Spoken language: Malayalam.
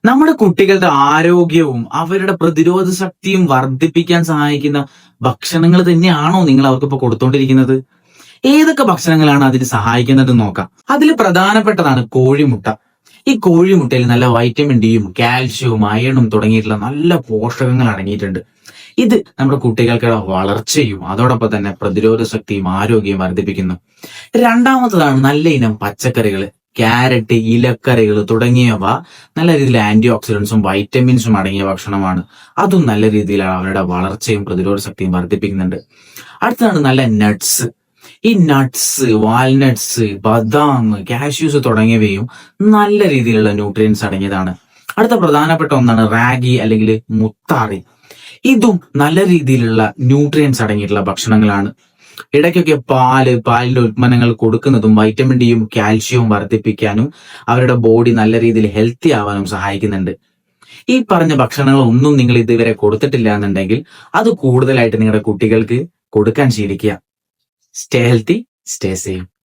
നമ്മുടെ കുട്ടികളുടെ ആരോഗ്യവും അവരുടെ പ്രതിരോധ ശക്തിയും വർദ്ധിപ്പിക്കാൻ സഹായിക്കുന്ന ഭക്ഷണങ്ങൾ തന്നെയാണോ നിങ്ങൾ അവർക്കിപ്പോ കൊടുത്തോണ്ടിരിക്കുന്നത്? ഏതൊക്കെ ഭക്ഷണങ്ങളാണ് അതിന് സഹായിക്കുന്നത് നോക്കാം. അതിൽ പ്രധാനപ്പെട്ടതാണ് കോഴിമുട്ട. ഈ കോഴിമുട്ടയിൽ നല്ല വൈറ്റമിൻ ഡിയും കാൽഷ്യവും അയണും തുടങ്ങിയിട്ടുള്ള നല്ല പോഷകങ്ങൾ അടങ്ങിയിട്ടുണ്ട്. ഇത് നമ്മുടെ കുട്ടികൾക്കുള്ള വളർച്ചയും അതോടൊപ്പം തന്നെ പ്രതിരോധ ശക്തിയും ആരോഗ്യവും വർദ്ധിപ്പിക്കുന്നു. രണ്ടാമത്തതാണ് നല്ല ഇനം പച്ചക്കറികൾ. ക്യാരറ്റ്, ഇലക്കറികൾ തുടങ്ങിയവ നല്ല രീതിയിൽ ആന്റി ഓക്സിഡൻസും വൈറ്റമിൻസും അടങ്ങിയ ഭക്ഷണമാണ്. അതും നല്ല രീതിയിൽ അവരുടെ വളർച്ചയും പ്രതിരോധ ശക്തിയും വർദ്ധിപ്പിക്കുന്നുണ്ട്. അടുത്തതാണ് നല്ല നട്ട്സ്. ഈ നട്ട്സ്, വാൽനട്ട്സ്, ബദാം, കാഷ്യൂസ് തുടങ്ങിയവയും നല്ല രീതിയിലുള്ള ന്യൂട്രിയൻസ് അടങ്ങിയതാണ്. അടുത്ത പ്രധാനപ്പെട്ട ഒന്നാണ് റാഗി അല്ലെങ്കിൽ മുത്താറി. ഇതും നല്ല രീതിയിലുള്ള ന്യൂട്രിയൻസ് അടങ്ങിയിട്ടുള്ള ഭക്ഷണങ്ങളാണ്. ഇടയ്ക്കൊക്കെ പാലിന്റെ ഉൽപ്പന്നങ്ങൾ കൊടുക്കുന്നതും വൈറ്റമിൻ ഡിയും കാൽഷ്യവും വർദ്ധിപ്പിക്കാനും അവരുടെ ബോഡി നല്ല രീതിയിൽ ഹെൽത്തി ആവാനും സഹായിക്കുന്നുണ്ട്. ഈ പറഞ്ഞ ഭക്ഷണങ്ങൾ ഒന്നും നിങ്ങൾ ഇതുവരെ കൊടുത്തിട്ടില്ല എന്നുണ്ടെങ്കിൽ അത് കൂടുതലായിട്ട് നിങ്ങളുടെ കുട്ടികൾക്ക് കൊടുക്കാൻ ശീലിക്കുക. Stay healthy, stay safe.